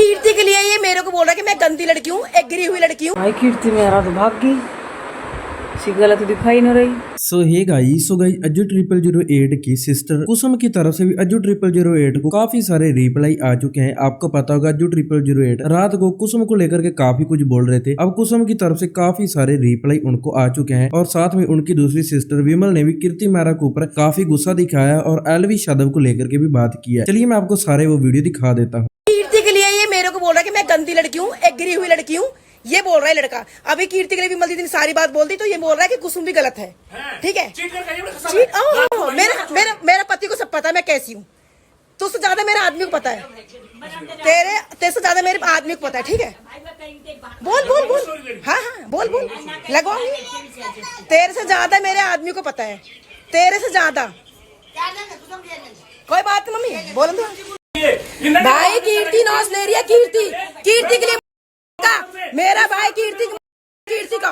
कीर्ति के लिए ये मेरे को बोल रहा है कि मैं गंदी लड़की हूँ, एक गिरी हुई लड़की हूँ। भाई कीर्ति मेरा तो भाग गई, सी गलत दिखाई नहीं रही। सो हे गाइस अज्जू 0008 की सिस्टर कुसुम की तरफ से भी अज्जू 0008 को काफी सारे रिप्लाई आ चुके हैं। आपको पता होगा अज्जू 0008 रात को कुसुम को लेकर के काफी कुछ बोल रहे थे। अब कुसुम की तरफ से काफी सारे रिप्लाई उनको आ चुके हैं और साथ में उनकी दूसरी सिस्टर विमल ने भी कीर्ति मेहरा के ऊपर काफी गुस्सा दिखाया और एलवी यादव को लेकर के भी बात किया। चलिए मैं आपको सारे वो वीडियो दिखा देता हूँ। कीर्ति के लिए ये मेरे को बोल रहा है कि मैं गंदी लड़की हूँ, एक गिरी हुई लड़की हूँ, ये बोल रहा है लड़का। अभी कीर्ति के लिए विमल दीदी ने सारी बात बोल दी तो ये बोल रहा है कि कुसुम भी गलत है। ठीक है, मेरा पति को सब पता है मैं कैसी हूँ। तुझसे ज्यादा मेरे आदमी को पता है, तेरे से ज्यादा मेरे आदमी को पता है। ठीक है, बोल बोल बोल, हाँ हाँ बोल बोल, लगाऊंगी। तेरे से ज्यादा मेरे आदमी को पता है, तेरे से ज्यादा। कोई बात नहीं मम्मी, बोल दो भाई। कीर्ति नॉस ले रही है, कीर्ति के लिए मेरा भाई कीर्ति का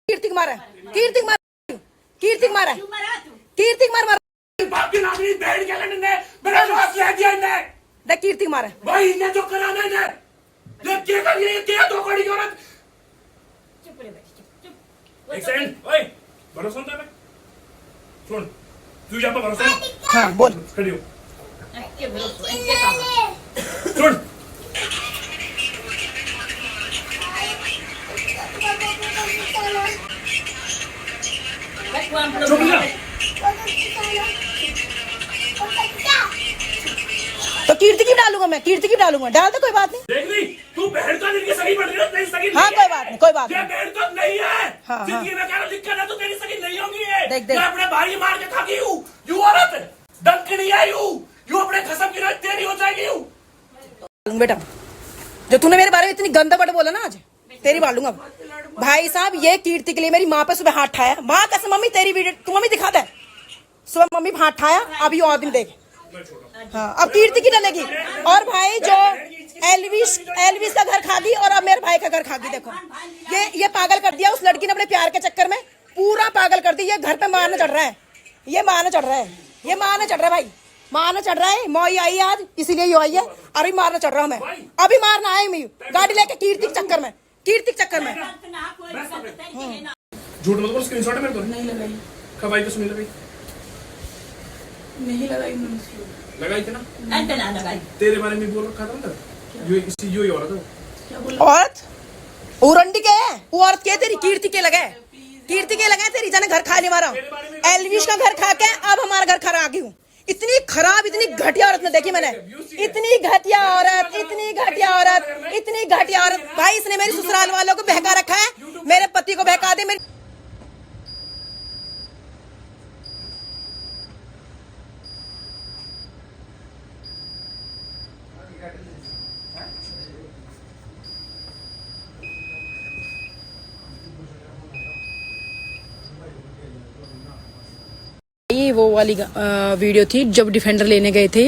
कीर्ति मारा, कीर्ति मारा बाप की नानी बैठ गया ने मेरा लॉस ले दिया इन्हें। देख कीर्ति मारा भाई इन्हें जो कराना है ये क्या कर रही है, क्या दो बड़ी औरत। चुप रे चुप एक सेकंड, ओए भरोसा होता है। सुन तू यहां पर भरोसा। हाँ बोल, खड़ी हो। सुन चुप जा। तो कीर्ति की डालूंगा मैं, कीर्ति की डालूंगा, डाल दे कोई बात नहीं। देख ली तू बहन तो जिनकी सगी बन रही है, तेरी सगी हाँ कोई बात नहीं, कोई बात ये नहीं। बहन तो नहीं है। हाँ, जिंदगी में क्या दिक्कत है तो तेरी सगी नहीं होगी ये। देख, देख। मैं अपने भाई मार के खा गई हूँ, यू औरत डंक नहीं आई हूँ, यू अपने खसम की रोज तेरी हो जाएगी हूँ। बेटा जो तूने मेरे बारे में इतनी गंदा बट बोला ना, आज तेरी बाल लूंगा। भाई साहब ये कीर्ति के लिए मेरी माँ पे सुबह हाथ ठाया, माँ कसम मम्मी तेरी वीडियो तू मम्मी दिखा दे। सुबह मम्मी हाथ ठाया, अब ये आदमी देख। हाँ अब कीर्ति की डलेगी। और भाई जो एलविस का घर खा गई और अब मेरे भाई का घर खा गई। देखो ये पागल कर दिया उस लड़की ने अपने प्यार के चक्कर में, पूरा पागल कर दिया। ये घर पे मारने चढ़ रहा है, ये मारने चढ़ रहा है, ये मारने चढ़ रहा है भाई, मारने चढ़ रहा है। मौई आई आज इसीलिए ये आई है, अभी मारने चढ़ रहा हूँ मैं, अभी मारना आए मैं गाड़ी लेके कीर्ति के चक्कर में, कीर्ति के चक्कर में। झूठ मत बोल, स्क्रीनशॉट है मेरे को। नहीं लगाई कब आई, किसने लगाई? नहीं लगाई, लगाई थी ना, लगाई तेरे बारे में बोल रखा था ना। यो ही औरत है, औरत उरंडी के है वो, औरत के तेरी कीर्ति के लगे, कीर्ति के लगे तेरी जाने घर खाने वाला। एलविश का घर खा के अब हमारा घर खा आ गई हूँ। इतनी खराब इतनी घटिया औरत ने देखी मैंने, इतनी घटिया औरत, इतनी घटिया औरत, इतनी घटिया औरत। भाई इसने मेरी ससुराल वालों को बहका रखा है, मेरे पति को बहका दे। मेरी ये वो वाली वीडियो थी जब डिफेंडर लेने गए थे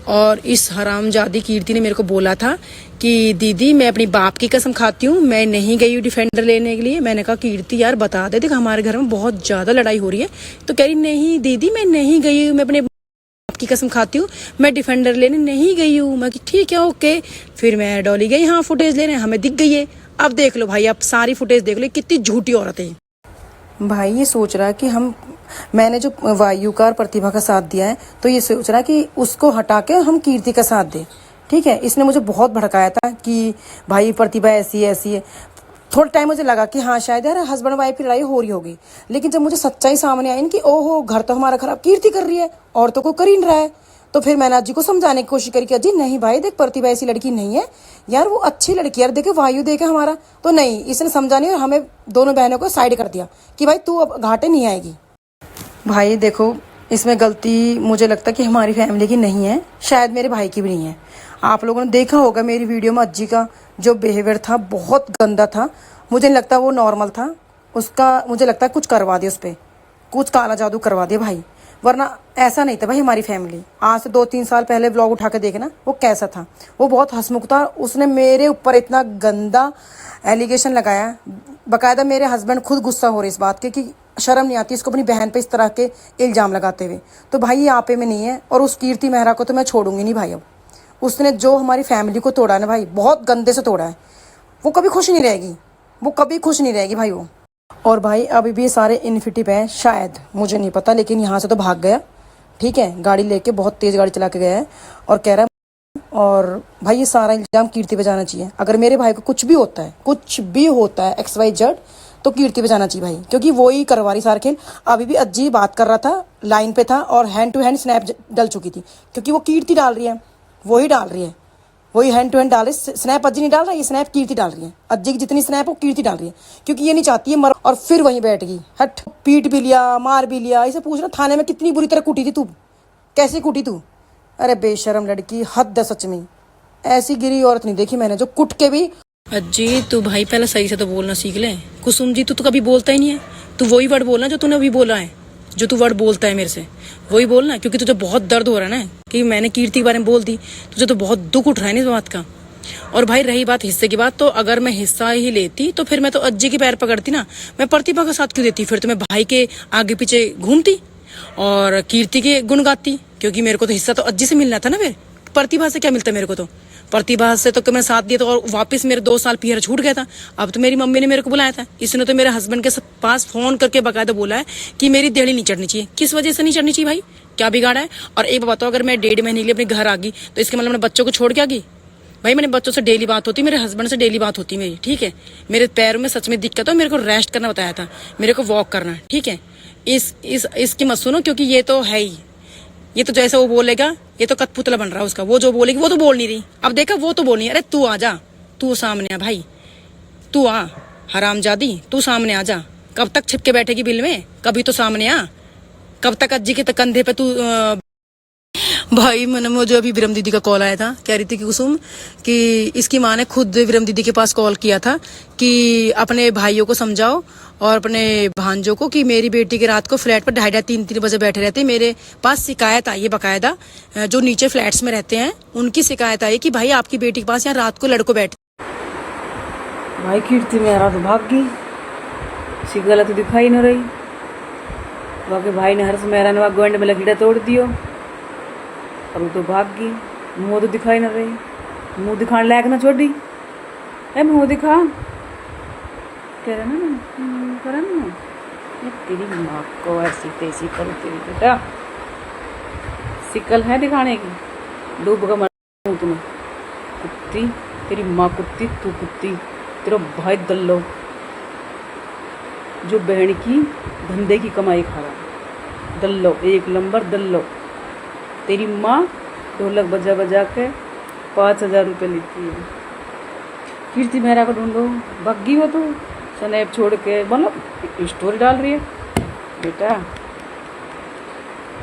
और इस हरामजादी कीर्ति ने मेरे को बोला था कि दीदी मैं अपनी बाप की कसम खाती हूँ मैं नहीं गई हूँ डिफेंडर लेने के लिए। मैंने कहा कीर्ति यार बता दे, देख हमारे घर में बहुत ज्यादा लड़ाई हो रही है। तो कह रही नहीं दीदी मैं नहीं गई हूँ, मैं अपने बाप की कसम खाती हूँ, मैं डिफेंडर लेने नहीं गई हूँ। मैं ठीक है ओके। फिर मैं डॉली गई हाँ फुटेज लेने, हमें दिख गई है। अब देख लो भाई, अब सारी फुटेज देख लो, कितनी झूठी औरत है भाई। ये सोच रहा है कि मैंने जो वायु का और प्रतिभा का साथ दिया है तो ये सोच रहा है कि उसको हटा के हम कीर्ति का साथ दें। ठीक है, इसने मुझे बहुत भड़काया था कि भाई प्रतिभा ऐसी है ऐसी है। थोड़ा टाइम मुझे लगा कि हाँ शायद यार हस्बैंड वाइफ की लड़ाई हो रही होगी, लेकिन जब मुझे सच्चाई सामने आई कि ओहो घर तो हमारा खराब कीर्ति कर रही है और तो कोई कर ही नहीं रहा है, तो फिर मैंने अज्जी को समझाने की कोशिश करी कि अज्जी नहीं भाई देख प्रतिभा ऐसी लड़की नहीं है यार, वो अच्छी लड़की यार, देखे वायु देखे हमारा। तो नहीं, इसने समझा नहीं और हमें दोनों बहनों को साइड कर दिया कि भाई तू अब घाटे नहीं आएगी। भाई देखो इसमें गलती मुझे लगता है कि हमारी फैमिली की नहीं है, शायद मेरे भाई की भी नहीं है। आप लोगों ने देखा होगा मेरी वीडियो में अज्जी का जो बिहेवियर था बहुत गंदा था। मुझे नहीं लगता वो नॉर्मल था, उसका मुझे लगता है कुछ करवा दिया, उस पर कुछ काला जादू करवा दिया भाई। वरना ऐसा नहीं था भाई हमारी फैमिली। आज से 2-3 साल पहले व्लॉग उठा के देखना वो कैसा था। वो बहुत हंसमुख था। उसने मेरे ऊपर इतना गंदा एलिगेशन लगाया, बकायदा मेरे हस्बैंड खुद गुस्सा हो रहे इस बात के कि शर्म नहीं आती इसको अपनी बहन पे इस तरह के इल्ज़ाम लगाते हुए। तो भाई ये आपे में नहीं है, और उस कीर्ति मेहरा को तो मैं छोड़ूंगी नहीं भाई। अब उसने जो हमारी फैमिली को तोड़ा ना भाई, बहुत गंदे से तोड़ा है। वो कभी खुश नहीं रहेगी, वो कभी खुश नहीं रहेगी भाई वो। और भाई अभी भी सारे इन्फिनिटी पे हैं शायद, मुझे नहीं पता, लेकिन यहाँ से तो भाग गया। ठीक है, गाड़ी लेके बहुत तेज़ गाड़ी चला के गया है और कह रहा है। और भाई ये सारा इल्ज़ाम कीर्ति पे जाना चाहिए। अगर मेरे भाई को कुछ भी होता है, कुछ भी होता है XYZ, तो कीर्ति पे जाना चाहिए भाई, क्योंकि वो ही करवा रही सारा खेल। अभी भी अज्जी बात कर रहा था, लाइन पे था और हैंड टू हैंड स्नैप डल चुकी थी, क्योंकि वो कीर्ति डाल रही है, वही डाल रही है, वही हैंड टू हैंड डाल रही है। स्नैप अज्जी नहीं डाल रहा, ये स्नैप कीर्ति डाल रही है। अज्जी की जितनी स्नैप वो कीर्ति डाल रही है, क्योंकि ये नहीं चाहती है मर। और फिर वहीं बैठ गई, हट, पीट भी लिया, मार भी लिया। इसे पूछना थाने में कितनी बुरी तरह कूटी थी तू, कैसे कूटी तू? अरे बेशरम लड़की, हद है सच में। ऐसी गिरी औरत नहीं देखी मैंने जो कुट के भी। अज्जी तू भाई पहले सही से तो बोलना सीख ले। कुसुम जी तू तो कभी बोलता ही नहीं है। तू वही वर्ड बोलना जो तूने अभी बोला है, जो तू वर्ड बोलता है मेरे से वही बोलना, क्योंकि तुझे बहुत दर्द हो रहा है ना कि मैंने कीर्ति के बारे में बोल दी। तुझे तो बहुत दुख उठ रहा है ना इस बात का। और भाई रही बात हिस्से की बात, तो अगर मैं हिस्सा ही लेती तो फिर मैं तो अज्जी के पैर पकड़ती ना, मैं प्रतिभा का साथ क्यों देती? फिर तो मैं भाई के आगे पीछे घूमती और कीर्ति के गुण गाती, क्योंकि मेरे को तो हिस्सा तो अज्जी से मिलना था ना। फिर प्रतिभा से क्या मिलता है मेरे को? तो प्रतिभा से तो मैंने साथ दिया, तो और वापस मेरे 2 साल पीछे छूट गया था। अब तो मेरी मम्मी ने मेरे को बुलाया था, इसने तो मेरे हस्बैंड के पास फोन करके बकायदा बोला है कि मेरी देहड़ी नहीं चढ़नी चाहिए। किस वजह से नहीं चढ़नी चाहिए भाई? क्या बिगाड़ा है? और एक बताओ, अगर मैं 1.5 महीने के लिए अपने घर आ गई तो इसके मतलब मैंने बच्चों को छोड़ के आ गई? भाई मैंने बच्चों से डेली बात होती, मेरे हस्बैंड से डेली बात होती मेरी। ठीक है, मेरे पैरों में सच में दिक्कत है, मेरे को रेस्ट करना बताया था, मेरे को वॉक करना। ठीक है, इसकी मत सुनो, क्योंकि ये तो है ही, ये तो जैसे वो बोलेगा ये तो कठपुतला बन रहा है उसका। वो जो बोलेगी वो तो बोल नहीं रही। अब देखा, वो तो बोल नहीं। अरे तू आ जा, तू सामने आ भाई, तू आ हरामजादी, तू सामने आ जा। कब तक छिपके बैठेगी बिल में? कभी तो सामने आ। कब तक अज्जी के कंधे पे तू भाई मैंने, मुझे अभी विरम दीदी का कॉल आया था, कह रही थी कि कुसुम कि इसकी माँ ने खुद विरम दीदी के पास कॉल किया था कि अपने भाइयों को समझाओ और अपने भांजों को कि मेरी बेटी की रात को फ्लैट पर 2:30-3 बजे बैठे रहते। मेरे पास शिकायत आई है, बकायदा जो नीचे फ्लैट्स में रहते हैं उनकी शिकायत आई कि भाई आपकी बेटी के पास यहाँ रात को लड़कों बैठे। भाई कीर्ति मेहरा तो भाग गई, शिकला तो दिखाई न रही। बाकी भाई ने हर्ष मेहरा ने गोंड में लकीड़ा तोड़ दियो और वो तो भाग गई। मुँह तो दिखाई न रही, मुँह दिखाने लायक ना छोड़ी है। मुँह दिखा कह रहा ना, करा ना ये तेरी माँ को ऐसी तैसी करो तेरी बेटा। शिकल है दिखाने की, डूब का मर तुम्हें कुत्ती, तेरी माँ कुत्ती, तू कुत्ती, तेरा भाई दल्लो जो बहन की धंधे की कमाई खा रहा, दल्लो, 1 नंबर दल्लो। तेरी माँ ढोलक बजा बजा के 5000 रुपये लेती है। कीर्ति मेहरा को ढूंढो, भग्गी हो तो स्नैप छोड़ के, मतलब स्टोरी डाल रही है। बेटा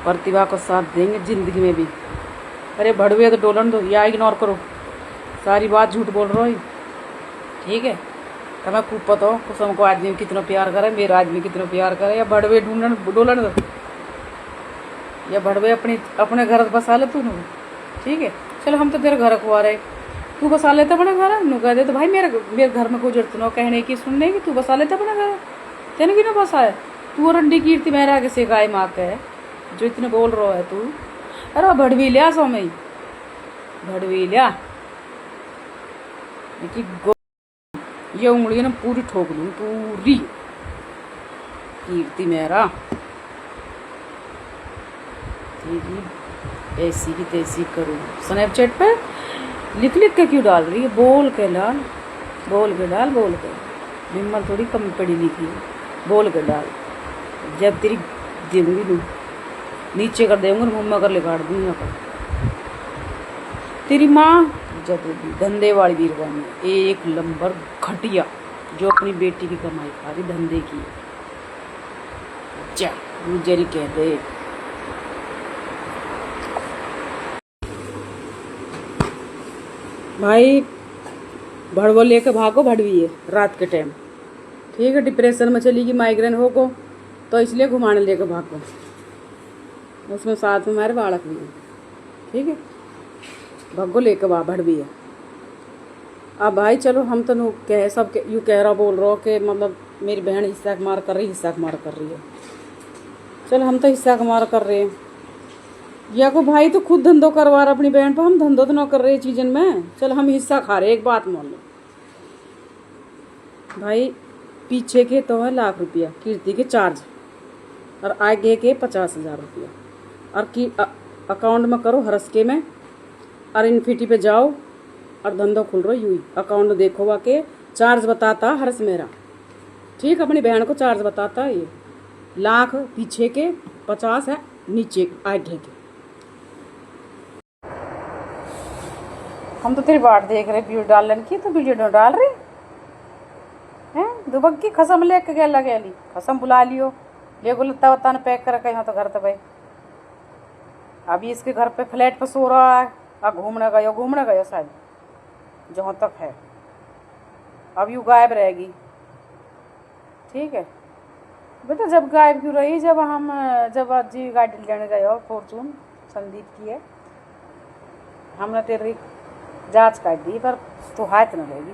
प्रतिभा को साथ देंगे जिंदगी में भी। अरे भड़वे तो डोलन दो या इग्नोर करो, सारी बात झूठ बोल रहा है। ठीक है, तुम्हें खूब पता हो कुसुम को आदमी कितना प्यार करे, मेरा आदमी कितना प्यार करे। या भड़वे ढूंढन डोलन दो, या भड़वे अपने घर बसा ले तू। ठीक है, चलो हम तो तेरे घर को आ रहे, तू बसा लेता अपने घर। नु कह दे तो भाई मेरे घर में कोई जरूरत न कहने की सुनने की, तू बसा लेता अपने घर। तेने की ना बसाया तू और अंडी कीर्ति मेहरा के सिखाए माँ के जो इतने बोल रहा है तू। अरे भड़वी लिया सो में भड़वी लिया ये उंगली ना पूरी ठोक दूँ पूरी। कीर्ति मेहरा तेरी ऐसी की तैसी करूँ। स्नैपचैट पे लिख लिख के क्यों डाल रही है? बोल के डाल, बोल के डाल, बोल के। हिम्मत थोड़ी कम पड़ी लिखी है, बोल के डाल। जब तेरी देंगी लू नीचे कर देंगे, मुँह में कर ले काट दूँ यहाँ पर। तेरी माँ जब धंधे वाली वीरवानी, 1 नंबर घटिया जो अपनी बेटी की कमाई खा रही धंधे की। जा गुजरी कह दे। भाई भड़वा लेके भागो, भड़वी है रात के टाइम। ठीक है, डिप्रेशन में चली गई, माइग्रेन हो को, तो इसलिए घुमाने लेके भागो। उसमें साथ में हमारे बालक भी है, ठीक है। भग्गो लेके बाभड़ भी है। अब भाई चलो हम तो कह सब यू कह रहा बोल रहा कि मतलब मेरी बहन हिस्सा मार कर रही है। चलो हम तो हिस्सा मार कर रहे हैं, या को भाई तो खुद धंधो करवा रहा अपनी बहन पर, हम धंधो तो ना कर रहे चीजन में। चल हम हिस्सा खा रहे। एक बात मान लो भाई, पीछे के तो है लाख रुपया कीर्ति के चार्ज, और आगे के 50,000 रुपया, और की अकाउंट में करो हरसके में, और इन्फिटी पे जाओ और धंधो खुल रहा यूँ ही। अकाउंट देखो वा के चार्ज बताता हर्ष मेरा, ठीक। अपनी बहन को चार्ज बताता ये लाख पीछे के, 50 है नीचे आगे के। हम तो तेरी बात देख रहे वीडियो डालने की, तो वीडियो डाल रही हैं। दुबक की खसम लेके गया ली, खसम बुला लियो, ले गो लत्ता वत्ता ने पैक कर रखा तो घर तो भाई। अभी इसके घर पे फ्लैट पे सो रहा है, अब घूमने गयो शायद, जहाँ तक है। अब यूँ गायब रहेगी, ठीक है बेटा। जब गायब क्यों रही, जब आज जी गाड़ी लेने गए हो फॉर्चून संदीप की है, हमने तेरी जांच काट दी, पर तू हाथ न रहेगी।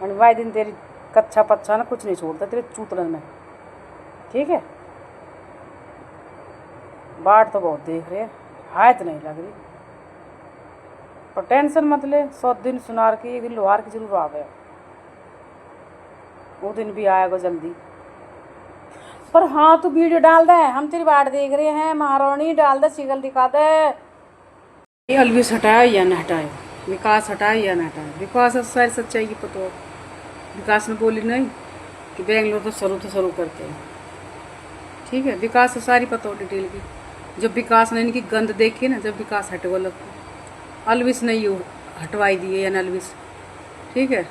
और वाई दिन तेरी कच्चा पच्चा ना कुछ नहीं छोड़ता तेरे चूतड़न में, ठीक है। बाट तो बहुत देख रहे, हाथ नहीं लग रही, और टेंशन मत ले। 100 दिन सुनार की, एक दिन लोहार की जरूर आ गया, वो दिन भी आएगा जल्दी। पर हाँ तू वीडियो डाल दे, हम तेरी बाट देख रहे हैं। महारानी डाल दे, सिगल दिखा दे। ये अलविस हटाया या न हटाया, विकास हटाया या न हटाया। विकास सारी सच्चाई की पता। विकास ने बोली नहीं कि बेंगलोर तो शुरू करते हैं, ठीक है। विकास से सारी पता हो डिटेल की। जब विकास ने इनकी गंद देखी ना, जब विकास हटवा लगता, अलविस ने यू हटवाई दिए या अलविस, ठीक है।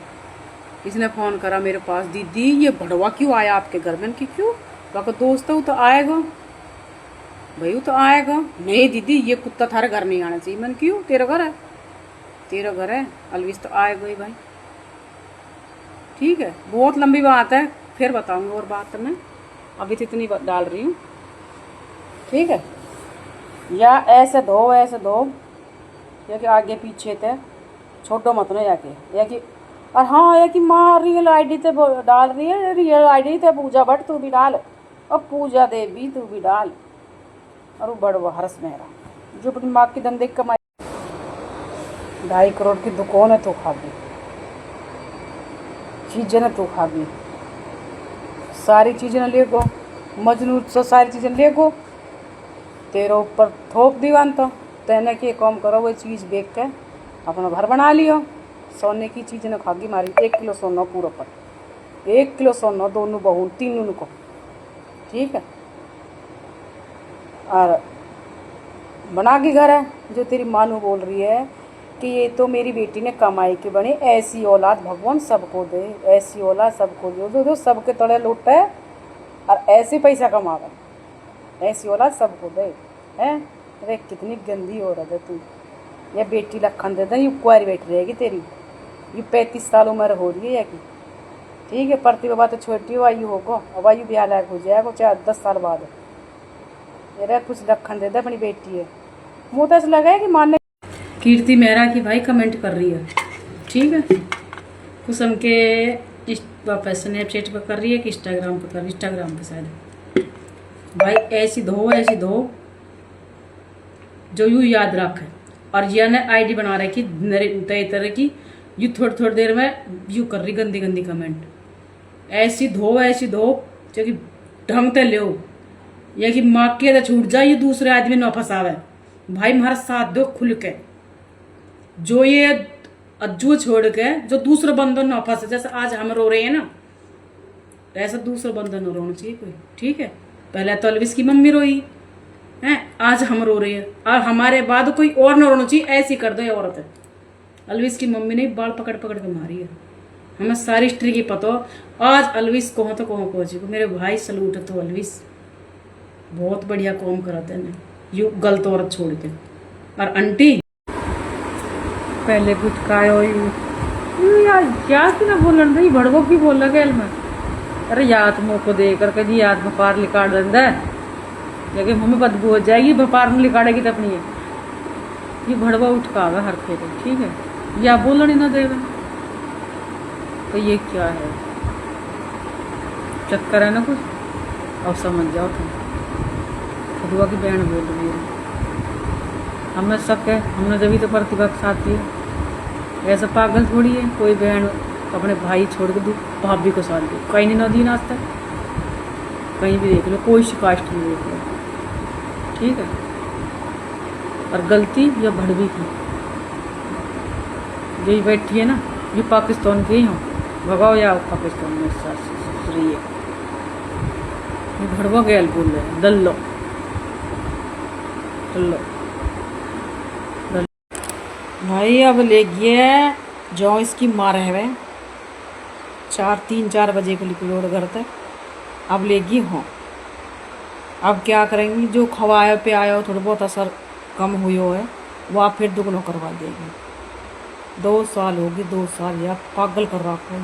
इसने फ़ोन करा मेरे पास, दीदी ये भड़वा क्यों आया आपके घर में? कि क्यों बाका दोस्त है, वो तो आएगा भाई, वो तो आएगा। नहीं दीदी ये कुत्ता थारे घर नहीं आना चाहिए। मैंने क्यों, तेरा घर है, तेरा घर है, अलविस तो आएगा ही भाई, ठीक है। बहुत लंबी बात है, फिर बताऊंगी और बात मैं, अभी तो इतनी डाल रही हूँ, ठीक है। या ऐसे दो या कि आगे पीछे थे छोटो मत ना, या कि और हाँ, या कि माँ रियल आईडी ते डाल रही है, रियल आईडी ते पूजा भट्ट तू भी डाल, और पूजा देवी तू भी डाल, और वो बड़वा हर्ष मेहरा जो अपनी माँ की धंधे कमाई 2.5 करोड़ की दुकान है, तो खा गई चीज़ें ना, तू खा गई सारी चीज़ें ले गो, मजनू से सारी चीज़ें ले गो, तेरे ऊपर थोप दीवान। तो तेने के काम करो, वो चीज़ बेच के अपना घर बना लियो। सोने की चीज़ ने खागी मारी, 1 किलो सोना पूरा पर, 1 किलो सोना दोनों बहू तीनों को, ठीक है। और बना के घर है, जो तेरी माँ नू बोल रही है कि ये तो मेरी बेटी ने कमाई के बने, ऐसी औलाद भगवान सबको दे, ऐसी औलाद सबको दे, जो सबके तड़े लुटे और ऐसे पैसा कमावे, ऐसी औलाद सबको दे हैं। अरे कितनी गंदी औरत है तू। ये बेटी लखन दे दे, ये कुआरी बैठी रहेगी तेरी, ये 35 साल उम्र हो रही है या की, ठीक है। प्रतिभा तो छोटी हो आयु होगा, अब आयु ब्याह लायक हो जाएगा, चाहे 10 साल बाद। मेरा कुछ लखन दे दे, अपनी बेटी है। मुँह तो ऐसा लगा है कि मानने कीर्ति मेहरा की भाई कमेंट कर रही है, ठीक है। कुसुम के स्नैपचैट पर कर रही है कि इंस्टाग्राम पर कर रही है, इंस्टाग्राम पर शायद। भाई ऐसी दो जो यूँ याद रखे। और यह ने आईडी बना रखी तय तरह की, यू थोड़ी देर में यू कर रही गंदी कमेंट। ऐसी धो जो कि ढंग ते लो, या कि माँ के छूट जाए, ये दूसरे आदमी न फंसावे। भाई हमारा साथ दो खुल के, जो ये अज्जू छोड़ के जो दूसरे बंदों न फंसे। जैसे आज हम रो रहे हैं ना, ऐसा दूसरे बंदों न रोना चाहिए कोई, ठीक है। पहले तो अलविस की मम्मी रोई हैं, आज हम रो रहे हैं, और हमारे बाद कोई और न रोना चाहिए। ऐसी कर दो ये औरत है। अलविस की मम्मी ने बाल पकड़ के मारी है, हमें सारी हिस्ट्री की पता हो। आज अलविस कहाँ तो कहाँ पहुंची, मेरे भाई सलूट है तो अलविस बहुत बढ़िया काम कराते हैं यू गलत औरत छोड़ के। और आंटी पहले कुछ खायो यार, क्या की ना बोलन रही भड़वो की बोल लगे में। अरे याद मौको दे करके जी याद में पार लिकाड़ देंदा लेकिन मुँह में बदबू हो जाएगी, व्यापार में लिकाड़ेगी तो अपनी ये भड़वा उठकागा हर फेरे, ठीक है। या बोलने ना देवे तो ये क्या है, चक्कर है ना कुछ, अब समझ जाओ तुम। खदुआ की बहन बोल रही है, हमें शक है, हमने जब तो प्रतिभा के साथ दी, ऐसा पागल थोड़ी है कोई बहन अपने भाई छोड़ के भाभी को साथ दे, कहीं नहीं ना दी आज तक, कहीं भी देख लो, कोई शिकायत नहीं देख लो, ठीक है। और गलती या भड़वी की यही बैठी है ना, ये पाकिस्तान के ही हों, भगाओ या पाकिस्तान में रही है, ये भड़वा गैल बोल रहे हैं, दल्लो दल्लो भाई। अब ले गया जो इसकी मार है 3-4 बजे को निकलो घर तक, अब लेगी हो। अब क्या करेंगी, जो खवाया पे आया हो थोड़ा बहुत असर कम हुई हो है वो आप फिर दुगनों करवा देगी। 2 साल होगी, 2 साल या पागल कर रखो।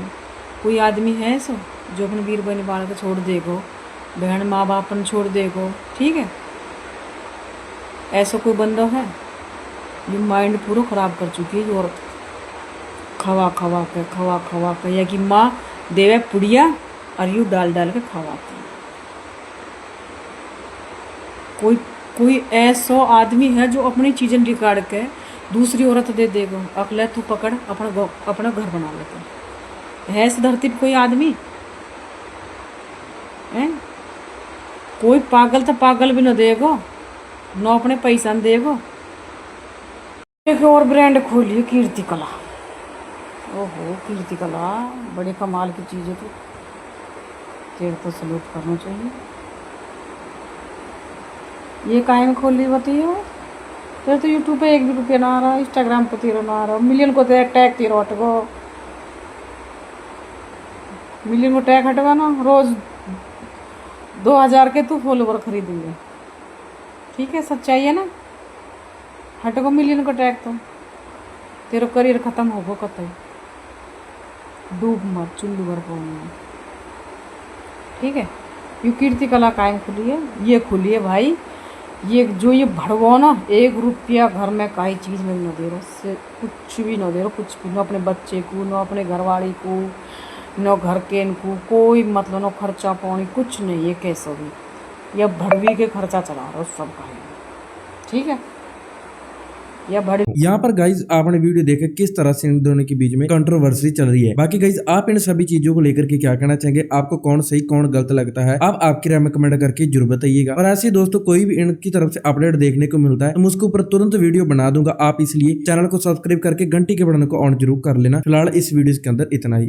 कोई आदमी है ऐसा जो अपने वीर बहन बाल को छोड़ देगो, बहन माँ बाप ने छोड़ देगो, ठीक है। ऐसा कोई बंदा है, ये माइंड पूरा ख़राब कर चुकी है ये औरत, खवा खवा के या कि माँ देवे पुड़िया और यूँ डाल के खवाती। कोई ऐसा आदमी है जो अपनी चीज़ें रिकार्ड के दूसरी औरत दे देगा, अकले तू पकड़ अपना घर बना लेता है इस धरती पे कोई आदमी है। कोई पागल तो पागल भी न देगो, न अपने पैसा न देगो। एक और ब्रांड खोलिए, कीर्ति कला। ओहो कीर्ति कला बड़े कमाल की चीज़ है, तो तेरे तो सलूट करना चाहिए। ये काहे में खोली बताइए, तेरे तो यूट्यूब पे 1 भी रुपया ना आ रहा, इंस्टाग्राम पे तेरा ना आ रहा, मिलियन को तो टैग तेरा हटगो, मिलियन को टैग हटगा ना, रोज 2000 के तू फॉलोवर खरीदेंगे, ठीक है। सच्चाई है ना, हटगो मिलियन का टैग, तो तेरा करियर खत्म होगो कतई, डूब मत चुल्लू भर पाऊंगा, ठीक है। ये कीर्ति कला कायम खुली है, ये खुली है भाई। ये जो ये भड़वा ना, 1 रुपया घर में काई चीज़ में न दे रहा, से कुछ भी न दे रहा, कुछ भी, न अपने बच्चे को, न अपने घरवाली को, न घर के इनको कोई मतलब, न खर्चा पानी कुछ नहीं, ये कैसा भी, या भड़वी के खर्चा चला रहा सब का, ठीक है। या बड़े यहाँ पर गाइज आपने वीडियो देखा किस तरह से इन दोनों के बीच में कंट्रोवर्सी चल रही है। बाकी गाइज आप इन सभी चीजों को लेकर के क्या कहना चाहेंगे, आपको कौन सही कौन गलत लगता है, आप आपकी राय में कमेंट करके जरूर बताइएगा। और ऐसे दोस्तों कोई भी इनकी तरफ से अपडेट देखने को मिलता है तो मुझके ऊपर तुरंत वीडियो बना दूंगा, आप इसलिए चैनल को सब्सक्राइब करके घंटी के बटन को ऑन जरूर कर लेना। फिलहाल इस वीडियो के अंदर इतना ही।